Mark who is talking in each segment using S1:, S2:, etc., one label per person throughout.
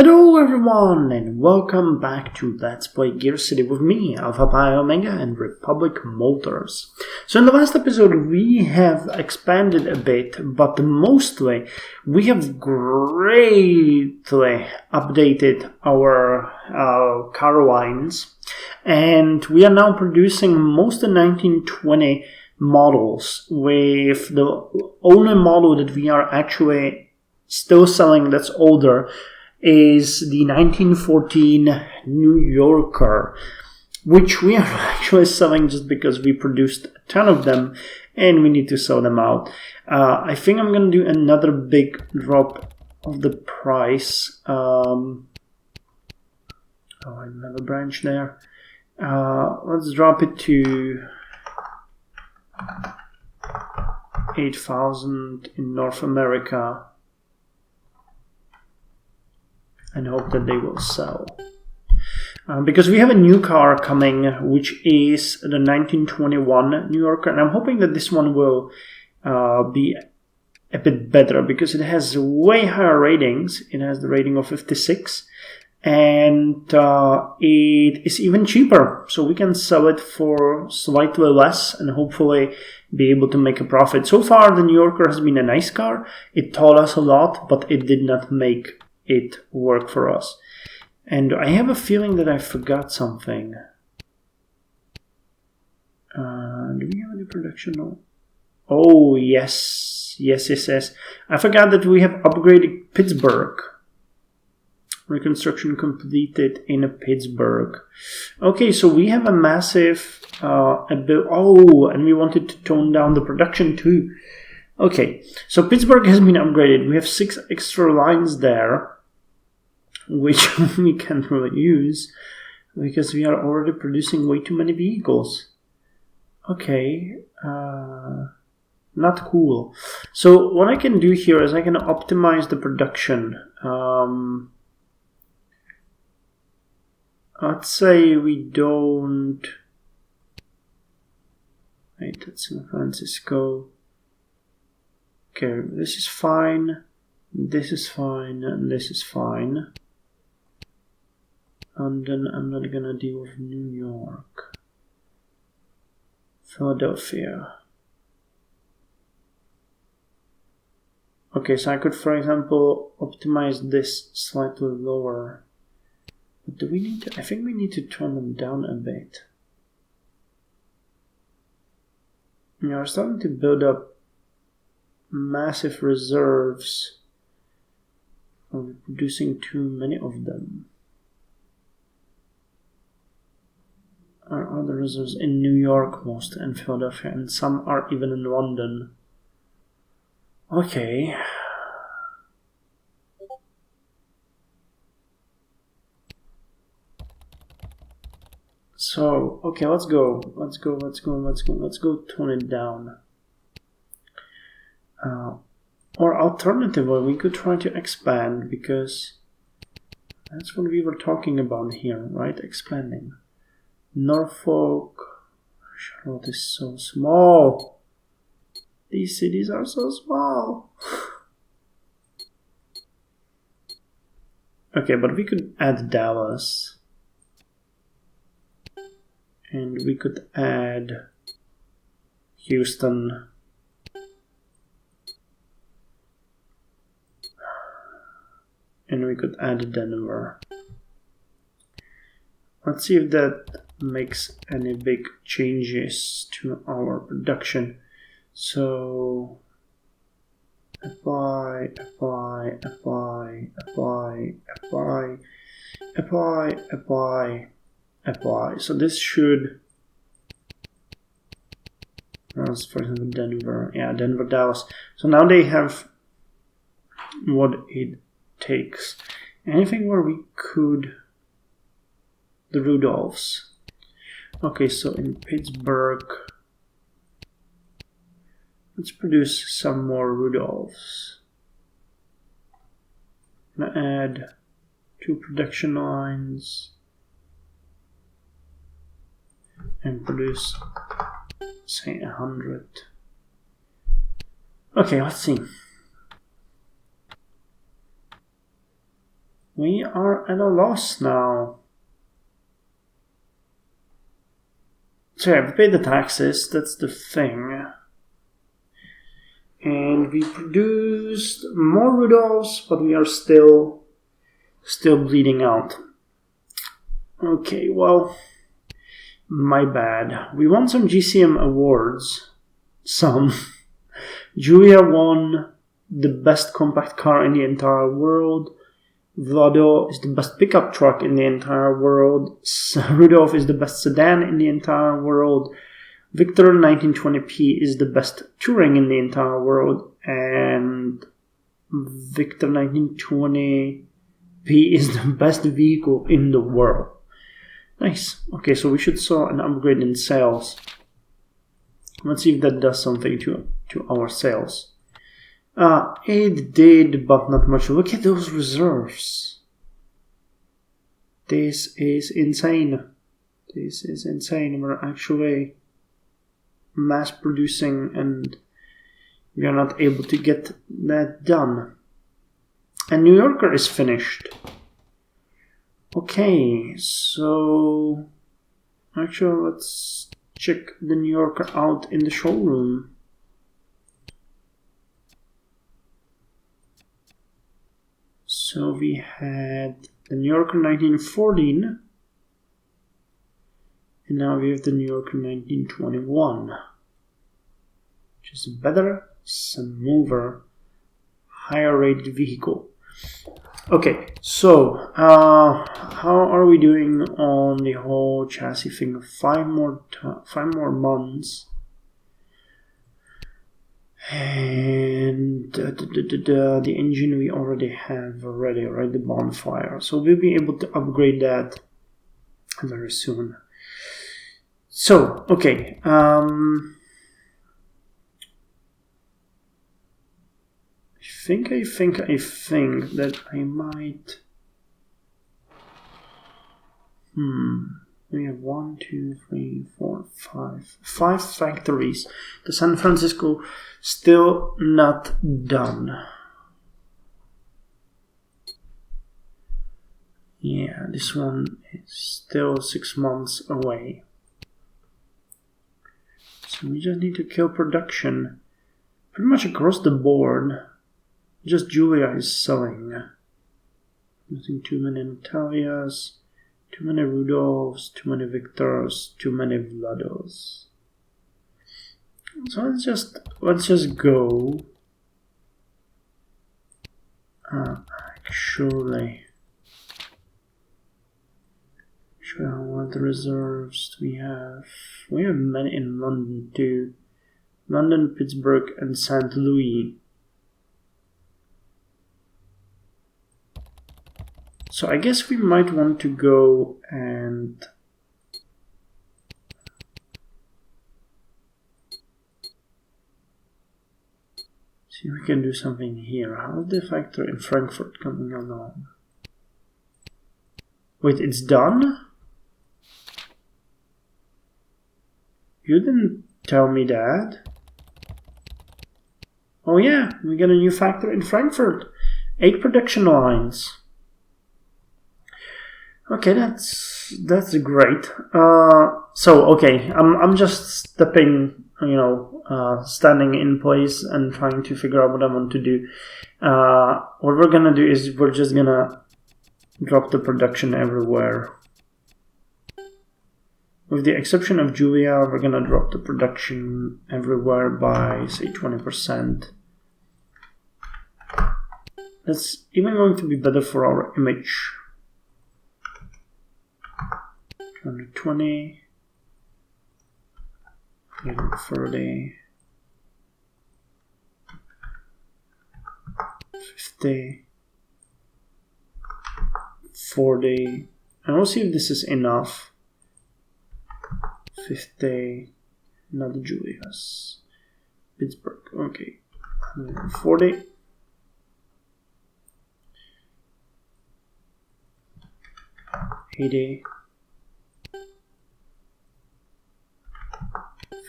S1: Hello everyone and welcome back to Let's Play GearCity with me, Alpha Pi Omega and Republic Motors. So in the last episode we have expanded a bit, but mostly we have greatly updated our car lines, and we are now producing most of the 1920 models, with the only model that we are actually still selling that's older is the 1914 New Yorker, which we are actually selling just because we produced a ton of them and we need to sell them out. I think I'm going to do another big drop of the price. Oh, I have a branch there. Let's drop it to 8,000 in North America and hope that they will sell. Because we have a new car coming, which is the 1921 New Yorker, and I'm hoping that this one will be a bit better because it has way higher ratings. It has the rating of 56, and it is even cheaper, so we can sell it for slightly less and hopefully be able to make a profit. So far the New Yorker has been a nice car. It taught us a lot, but it did not make it work for us. And I have a feeling that I forgot something. Do we have any production? No. Oh, yes. I forgot that we have upgraded Pittsburgh. Reconstruction completed in Pittsburgh. Okay, so we have a massive and we wanted to tone down the production too. Okay, so Pittsburgh has been upgraded. We have 6 extra lines there, which we can't really use because we are already producing way too many vehicles. Okay, not cool. So what I can do here is I can optimize the production. Let's say we don't... Wait, that's San Francisco. Okay, this is fine, this is fine, and this is fine. And then I'm not gonna deal with New York. Philadelphia. Okay, so I could, for example, optimize this slightly lower. But do we need to? I think we need to turn them down a bit. You know, we're starting to build up massive reserves. Are we producing too many of them? Are other reserves in New York most, and Philadelphia, and some are even in London. Okay. So, okay, let's go tone it down. Or alternatively, we could try to expand, because that's what we were talking about here, right? Expanding. Norfolk, Charlotte is so small. These cities are so small. Okay, but we could add Dallas. And we could add Houston. And we could add Denver. Let's see if that makes any big changes to our production. So apply. So this should, for example, Denver. Yeah, Denver, Dallas. So now they have what it takes. Anything where we could, the Rudolphs. Okay, so in Pittsburgh, let's produce some more Rudolphs. I'm gonna add 2 production lines and produce, say, 100. Okay, let's see. We are at a loss now. So yeah, we pay the taxes, that's the thing. And we produced more Rudolphs, but we are still bleeding out. Okay, well, my bad. We won some GCM awards. Some. Julia won the best compact car in the entire world. Vlado is the best pickup truck in the entire world. Rudolph is the best sedan in the entire world. Victor 1920p is the best touring in the entire world. And Victor 1920p is the best vehicle in the world. Nice. Okay, so we should saw an upgrade in sales. Let's see if that does something to our sales. It did, but not much. Look at those reserves. This is insane. This is insane. We're actually mass producing and we are not able to get that done. And New Yorker is finished. Okay, so actually let's check the New Yorker out in the showroom. So we had the New Yorker 1914, and now we have the New Yorker 1921, which is a better, smoother, higher rated vehicle. Okay, so how are we doing on the whole chassis thing? 5 more months. And the engine we already have right? The bonfire. So we'll be able to upgrade that very soon. So, okay. I think that I might... We have 1, 2, 3, 4, 5. 5 factories. The San Francisco still not done. Yeah, this one is still 6 months away. So we just need to kill production pretty much across the board. Just Julia is selling. Nothing too many Natalias. Too many Rudolphs, too many Victors, too many Vlados. So let's just go. Actually, what reserves do we have? We have many in London too. London, Pittsburgh, and St. Louis. So I guess we might want to go and see if we can do something here. How's the factory in Frankfurt coming along? Wait, it's done? You didn't tell me that. Oh yeah, we got a new factory in Frankfurt. 8 production lines. Okay, that's great. So okay, I'm just stepping, standing in place and trying to figure out what I want to do. What we're gonna do is we're just gonna drop the production everywhere. With the exception of Julia, we're gonna drop the production everywhere by say 20%. That's even going to be better for our image. 120, 30, 50, 40, and we'll see if this is enough. 50, not Julius. Pittsburgh, okay. 140. 80.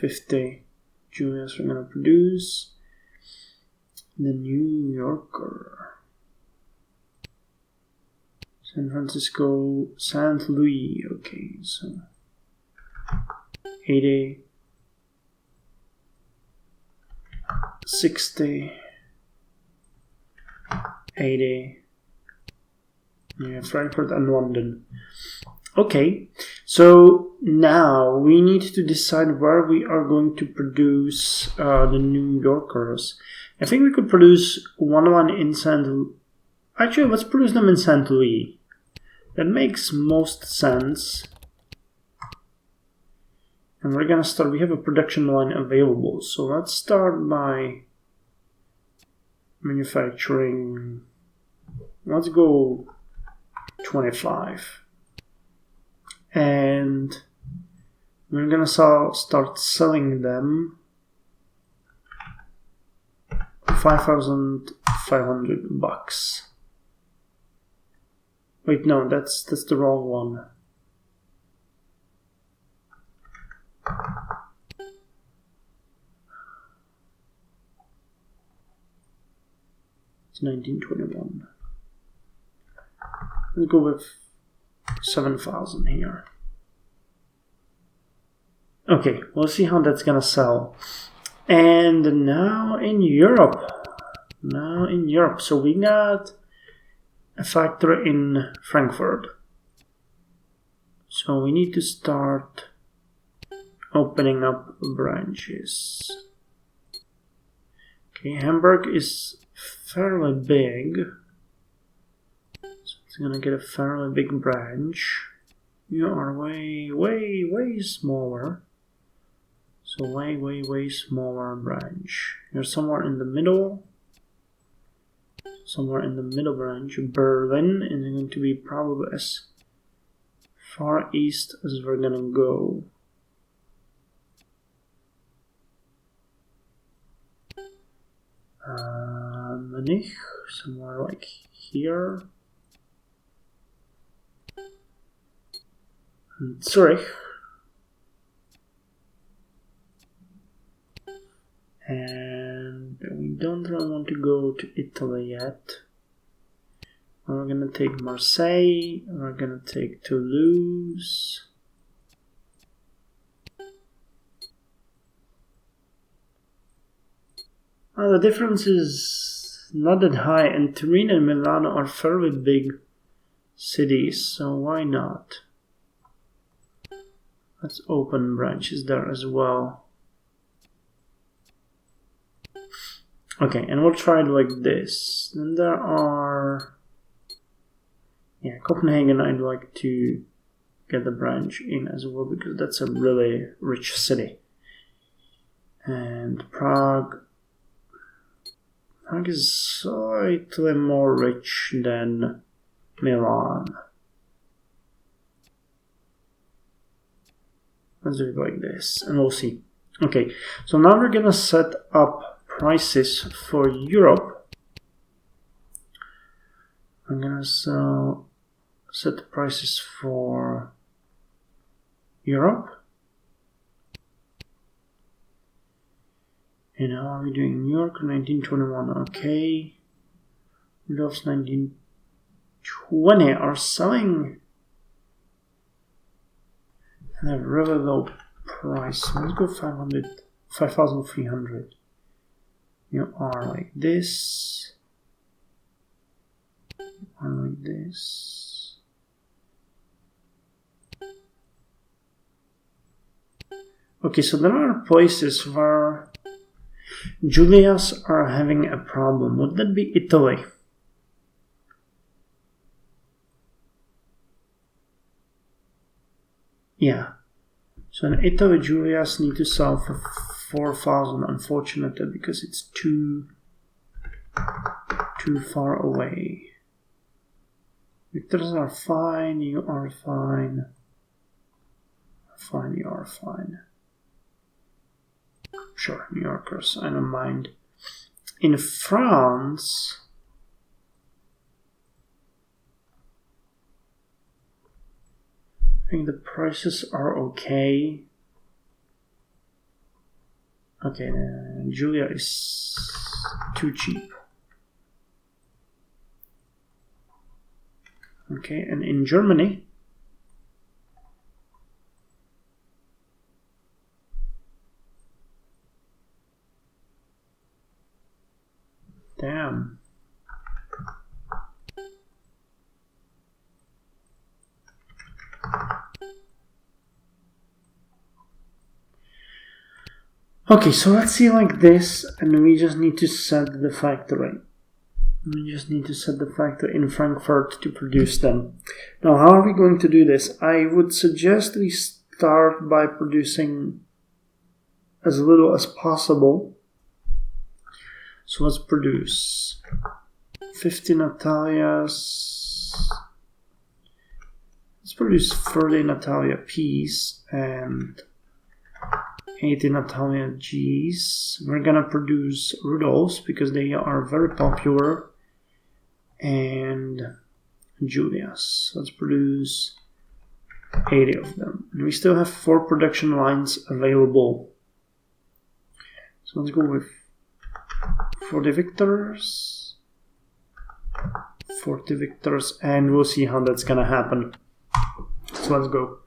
S1: 50 Julius we're gonna produce. The New Yorker. San Francisco, St. Louis. Okay, so 80, 60, 80. Yeah, Frankfurt and London. Okay, so now we need to decide where we are going to produce the New Yorkers. I think we could produce one in St. Actually, let's produce them in St. Louis. That makes most sense. And we're gonna start, we have a production line available. So let's start by manufacturing, let's go 25. And we're gonna start selling them 5,500 bucks. Wait, no, that's the wrong one. It's 1921. Let's go with 7,000 here. Okay, we'll see how that's gonna sell. And now in Europe. So we got a factory in Frankfurt. So we need to start opening up branches. Okay, Hamburg is fairly big. So it's gonna get a fairly big branch. You are way smaller. So way smaller branch. You're somewhere in the middle. Somewhere in the middle branch. Berlin is going to be probably as far east as we're gonna go. Munich, somewhere like here. And Zurich. And we don't really want to go to Italy yet. We're gonna take Marseille, we're gonna take Toulouse. The difference is not that high, and Turin and Milan are fairly big cities, so why not? Let's open branches there as well. Okay, and we'll try it like this. Then there are... Yeah, Copenhagen I'd like to get the branch in as well, because that's a really rich city. And Prague is slightly more rich than Milan. Let's do it like this, and we'll see. Okay, so now we're gonna set up prices for Europe. I'm gonna set the prices for Europe. And how are we doing? New York 1921, okay. Rudolph's 1920 are selling at a really low price. Let's go 5,300. You are like this. You are like this. Okay, so there are places where Julias are having a problem. Would that be Italy? Yeah. So in Italy, Julias need to sell for 4,000, unfortunately, because it's too far away. Victors are fine, you are fine. Fine, you are fine. Sure, New Yorkers, I don't mind. In France, I think the prices are okay. Okay, Julia is too cheap. Okay, and in Germany, damn. Okay, so let's see like this, and we just need to set the factory. We just need to set the factory in Frankfurt to produce them. Now, how are we going to do this? I would suggest we start by producing as little as possible. So let's produce 50 Natalias. Let's produce 30 Natalia P's and 80 Natalia G's. We're gonna produce Rudolphs because they are very popular. And Julias. Let's produce 80 of them. And we still have 4 production lines available. So let's go with 40 Victors. 40 Victors, and we'll see how that's gonna happen. So let's go.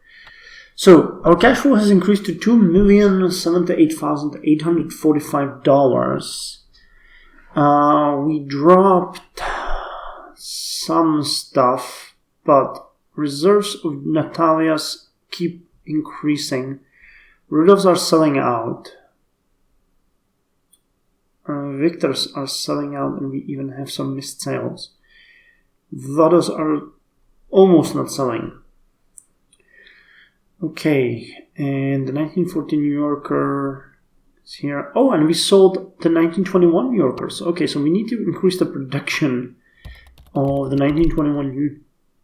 S1: So our cash flow has increased to $2,078,845. We dropped some stuff, but reserves of Natalias keep increasing. Rudolphs are selling out. Victors are selling out, and we even have some missed sales. Vados are almost not selling. Okay, and the 1914 New Yorker is here. Oh, and we sold the 1921 New Yorkers. Okay, so we need to increase the production of the 1921 New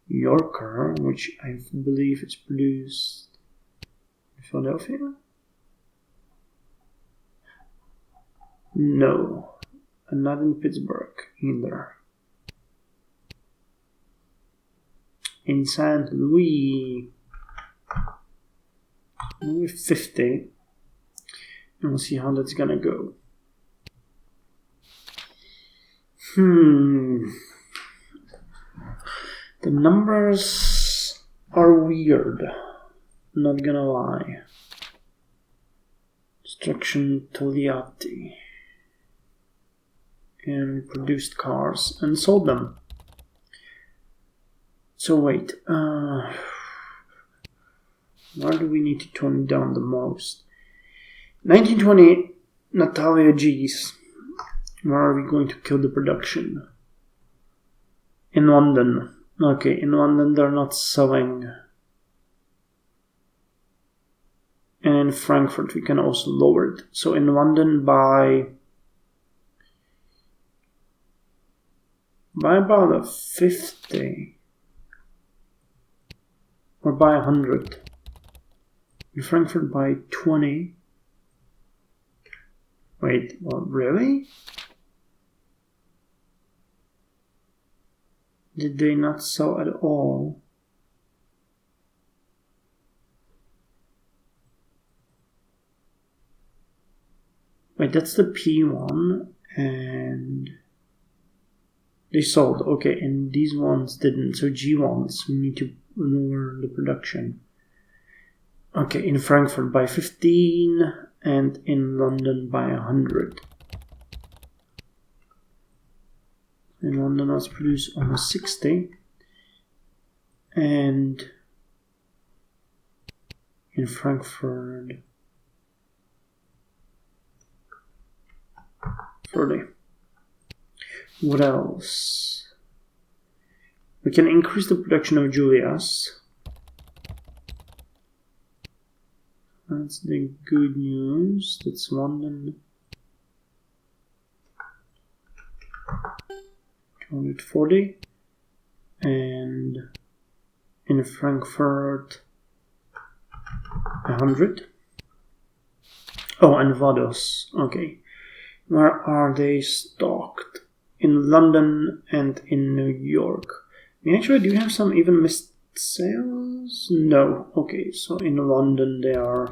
S1: Yorker, which I believe is produced in Philadelphia. No, and not in Pittsburgh either. In St. Louis, 50, and we'll see how that's gonna go. The numbers are weird, not gonna lie. Destruction Togliatti. And produced cars and sold them. So wait, where do we need to tone down the most? 1920 Natalia G's. Where are we going to kill the production? In London. Okay, in London they're not selling. And in Frankfurt we can also lower it. So in London by about a 50. Or by 100. In Frankfurt by 20. Wait, what, really? Did they not sell at all? Wait, that's the P1, and they sold. Okay, and these ones didn't. So G1s, we need to lower the production. Okay, in Frankfurt by 15, and in London by 100. In London was produced almost 60, and in Frankfurt 30. What else? We can increase the production of Julias. That's the good news. That's London. 240. And in Frankfurt 100. Oh, and Vados. Okay. Where are they stocked? In London and in New York. We actually do have some even missed sales? No. Okay, so in London they're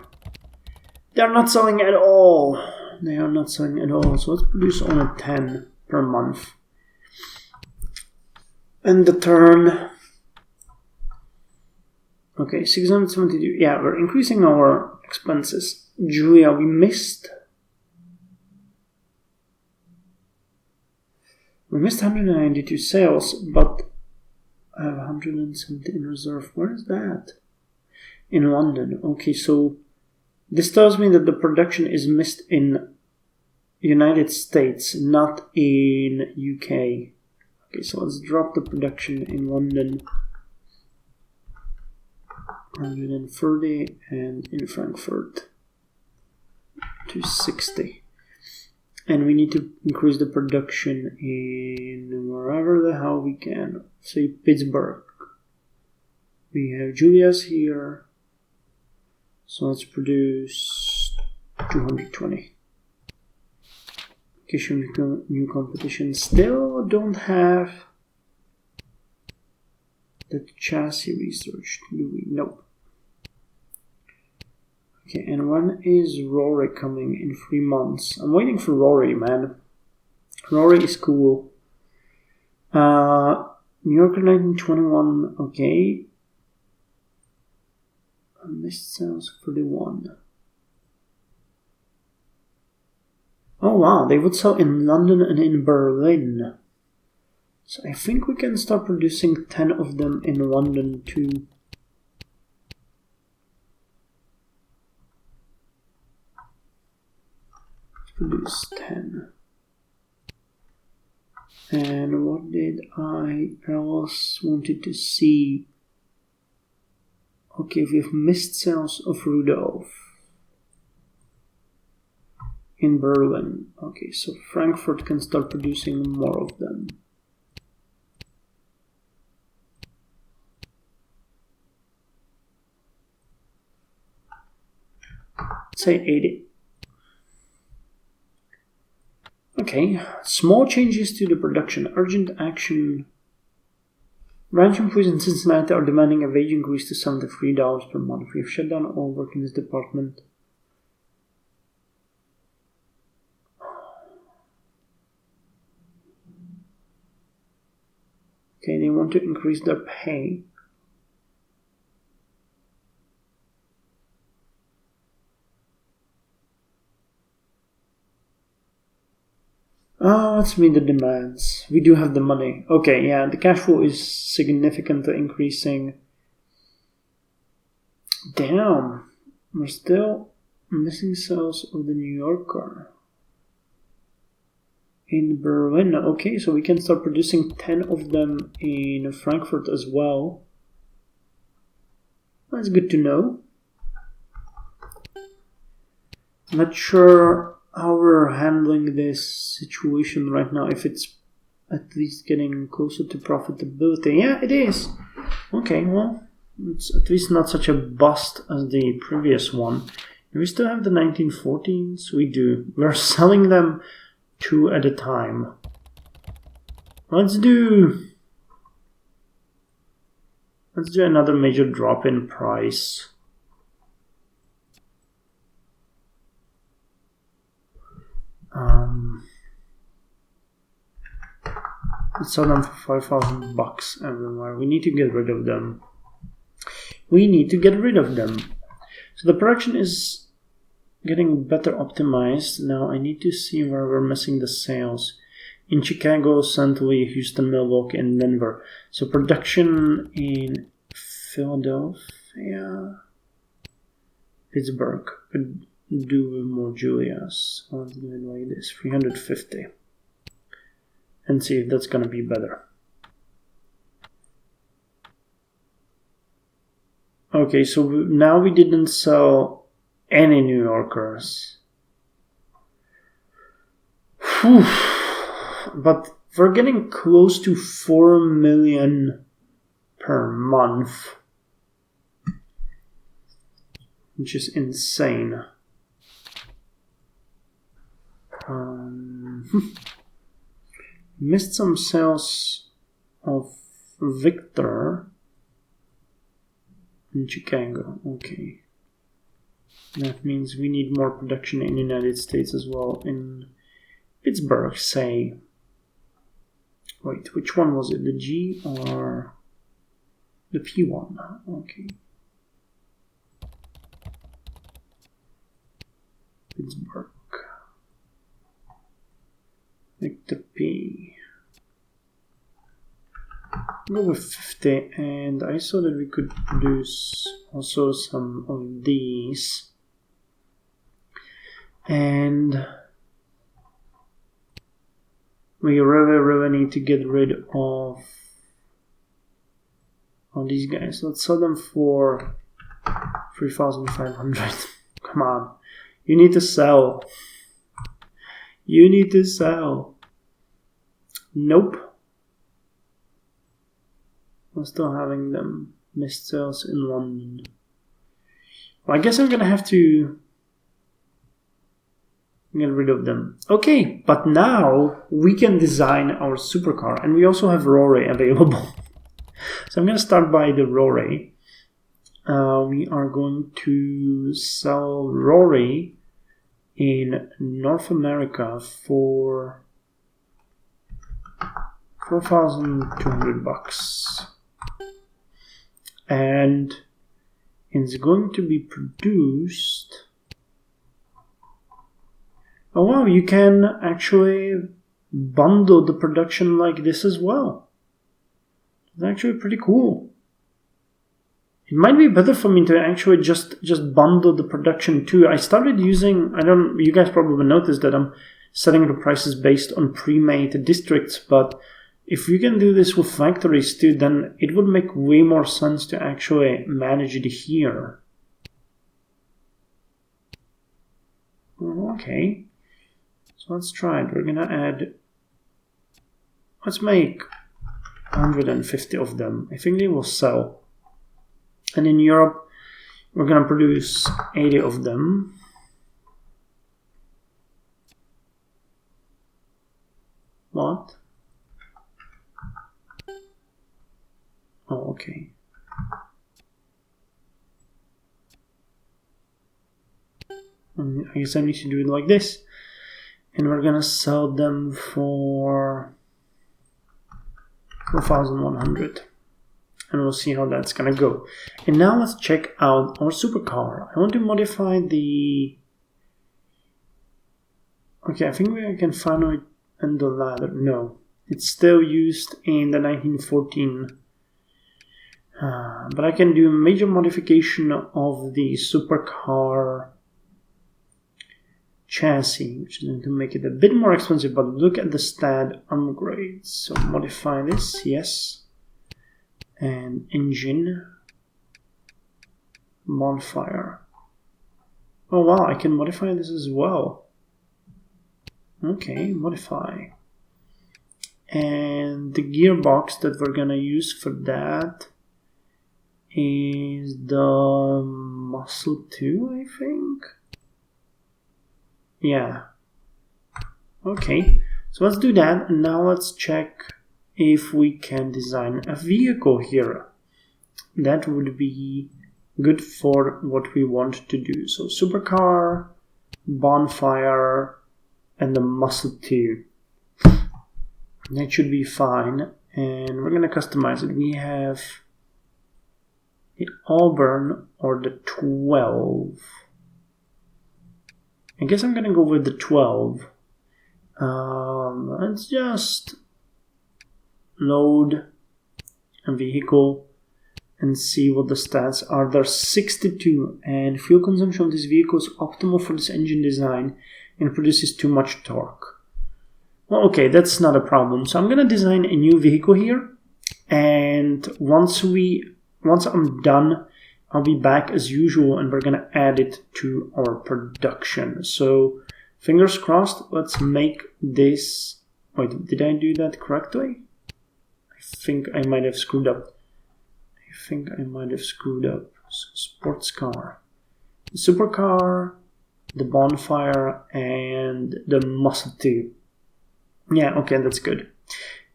S1: not selling at all. They are not selling at all. So let's produce only 10 per month. And the turn Okay, 672. Yeah, we're increasing our expenses. Julia, we missed 192 sales, but I have 170 in reserve. Where is that? In London. Okay, so this tells me that the production is missed in United States, not in UK. Okay, so let's drop the production in London. 130, and in Frankfurt 260. And we need to increase the production in wherever the hell we can. Say Pittsburgh. We have Julia's here. So let's produce 220. Issue new competition. Still don't have the chassis research, do we? Nope. Okay, and when is Rory coming? In 3 months. I'm waiting for Rory, man. Rory is cool. New Yorker 1921, okay. And this sounds 31. Oh wow, they would sell in London and in Berlin. So I think we can start producing 10 of them in London too. Let's produce 10. And what did I else wanted to see? Okay, we have missed sales of Rudolph in Berlin. Okay, so Frankfurt can start producing more of them. Say 80. Okay, small changes to the production. Urgent action. Branch employees in Cincinnati are demanding a wage increase to $73 per month. We have shut down all work in this department. Okay, they want to increase their pay. Let's meet the demands. We do have the money. Okay, yeah, the cash flow is significantly increasing. Damn, we're still missing sales of the New Yorker. In Berlin, okay, so we can start producing 10 of them in Frankfurt as well. That's good to know. Not sure how we're handling this situation right now, if it's at least getting closer to profitability. Yeah, it is. Okay, well, it's at least not such a bust as the previous one. Do we still have the 1914s? We do. We're selling them 2 at a time. Let's do another major drop in price. Let's sell them for $5,000 everywhere. We need to get rid of them. So the production is getting better optimized. Now I need to see where we're missing the sales. In Chicago, St. Louis, Houston, Milwaukee, and Denver. So production in Philadelphia, Pittsburgh. Could do with more Julias. So let's do it like this, 350. And see if that's going to be better. Okay, so now we didn't sell any New Yorkers. Whew. But we're getting close to 4 million per month, which is insane. Missed some sales of Victor in Chicago. Okay. That means we need more production in the United States as well. In Pittsburgh, say. Wait, which one was it? The G or the P1? Okay. Victor P. Go with 50, and I saw that we could produce also some of these. And we really need to get rid of these guys. Let's sell them for 3,500. Come on. You need to sell. You need to sell. Nope. I'm still having them. Missed sales in London. Well, I guess I'm gonna have to get rid of them. Okay, but now we can design our supercar, and we also have Rory available. So I'm gonna start by the Rory. We are going to sell Rory in North America for $4,200, and it's going to be produced. Oh wow, you can actually bundle the production like this as well. It's actually pretty cool. It might be better for me to actually just bundle the production too. I started using, you guys probably noticed that I'm setting the prices based on pre-made districts, but if you can do this with factories too, then it would make way more sense to actually manage it here. Okay. So let's try it. We're gonna add, let's make 150 of them. I think they will sell. And in Europe, we're gonna produce 80 of them. What? Oh, okay. I guess I need to do it like this. And we're gonna sell them for 4,100. And we'll see how that's gonna go. And now let's check out our supercar. I want to modify the... Okay, I think I can finally end the ladder. No, it's still used in the 1914. But I can do a major modification of the supercar chassis, which is going to make it a bit more expensive, but look at the stat upgrades. So modify this, yes. And engine, bonfire. Oh wow, I can modify this as well. Okay, modify. And the gearbox that we're gonna use for that is the Muscle 2, I think. Yeah. Okay, so let's do that, and now let's check if we can design a vehicle here. That would be good for what we want to do. So supercar, bonfire, and the Muscle 2. That should be fine, and we're gonna customize it. We have the Auburn or the 12. I guess I'm gonna go with the 12. Let's just load a vehicle and see what the stats are. There's 62, and fuel consumption of this vehicle is optimal for this engine design and produces too much torque. Well, okay, that's not a problem. So I'm gonna design a new vehicle here, and once I'm done, I'll be back as usual, and we're gonna add it to our production. So fingers crossed. Let's make this. Wait, did I do that correctly? I think I might have screwed up. So sports car, the supercar, the bonfire, and the Muscle 2. Yeah, okay, that's good.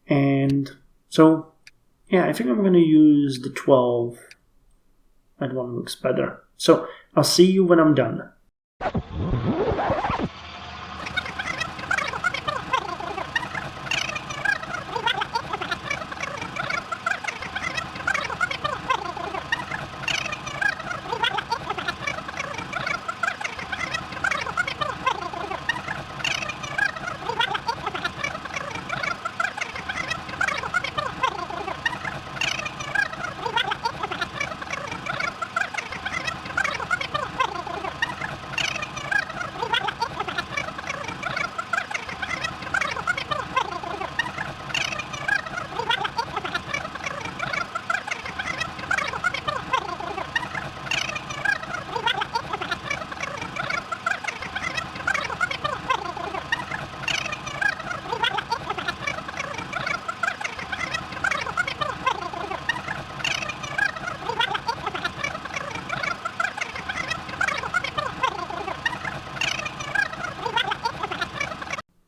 S1: And so, yeah, I think I'm gonna use the 12. That one looks better. So I'll see you when I'm done.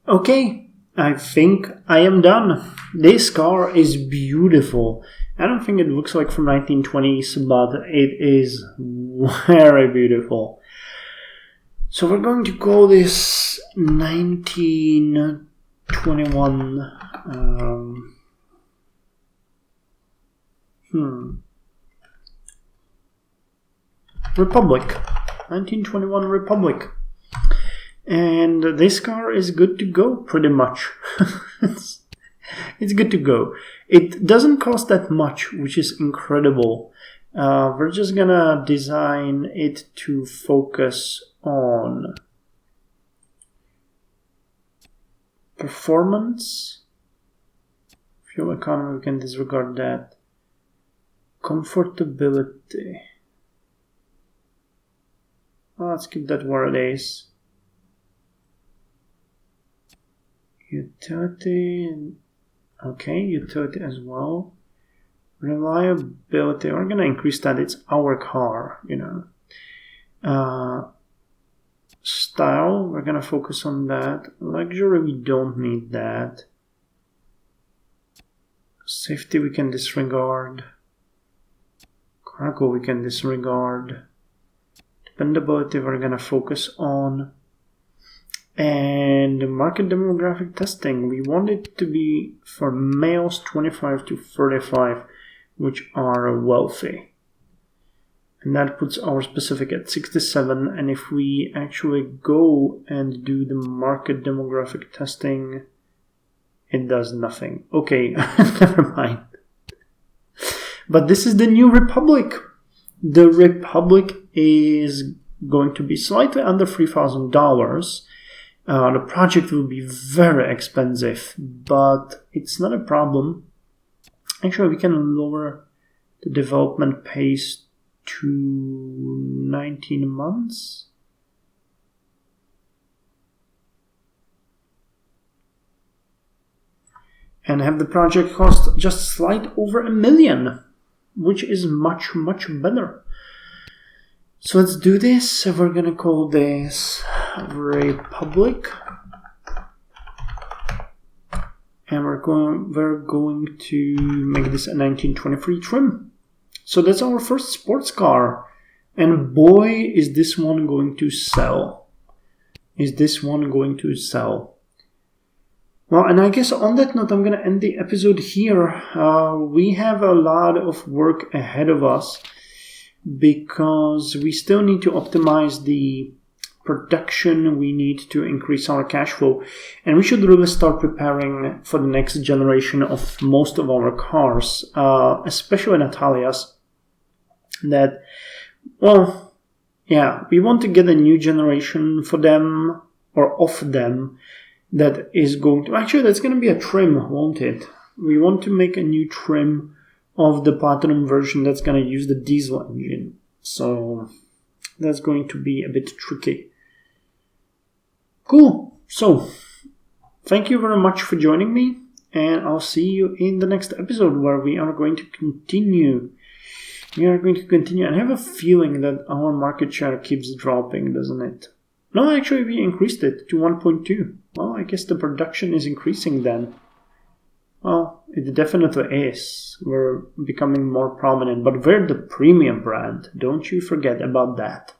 S1: Okay, I think I am done. This car is beautiful. I don't think it looks like from 1920s, but it is very beautiful. So we're going to call this 1921 Republic. 1921 Republic. And this car is good to go, pretty much. It's good to go. It doesn't cost that much, which is incredible. We're just gonna design it to focus on performance. Fuel economy, we can disregard that. Comfortability. Well, let's keep that where it is. Utility. Okay, utility as well. Reliability, we're gonna increase that. It's our car, you know. Style, we're gonna focus on that. Luxury, we don't need that. Safety, we can disregard. Cargo, we can disregard. Dependability, we're gonna focus on. And market demographic testing, we want it to be for males 25 to 35, which are wealthy. And that puts our specific at 67. And if we actually go and do the market demographic testing, it does nothing. Okay, never mind. But this is the new Republic. The Republic is going to be slightly under $3,000. The project will be very expensive, but it's not a problem. Actually, we can lower the development pace to 19 months. And have the project cost just slight over $1 million, which is much, much better. So let's do this. We're gonna call this Republic, and we're going to make this a 1923 trim. So that's our first sports car, and boy, is this one going to sell. Is this one going to sell? Well, and I guess on that note, I'm going to end the episode here. We have a lot of work ahead of us because we still need to optimize the production. We need to increase our cash flow, and we should really start preparing for the next generation of most of our cars, especially Natalia's. That, well, yeah, we want to get a new generation for them, or of them, that is going to, actually that's going to be a trim, won't it? We want to make a new trim of the Platinum version that's going to use the diesel engine. So that's going to be a bit tricky. Cool. So thank you very much for joining me, and I'll see you in the next episode where we are going to continue. And I have a feeling that our market share keeps dropping, doesn't it? No, actually we increased it to 1.2. Well, I guess the production is increasing then. Well, it definitely is. We're becoming more prominent, but we're the premium brand. Don't you forget about that.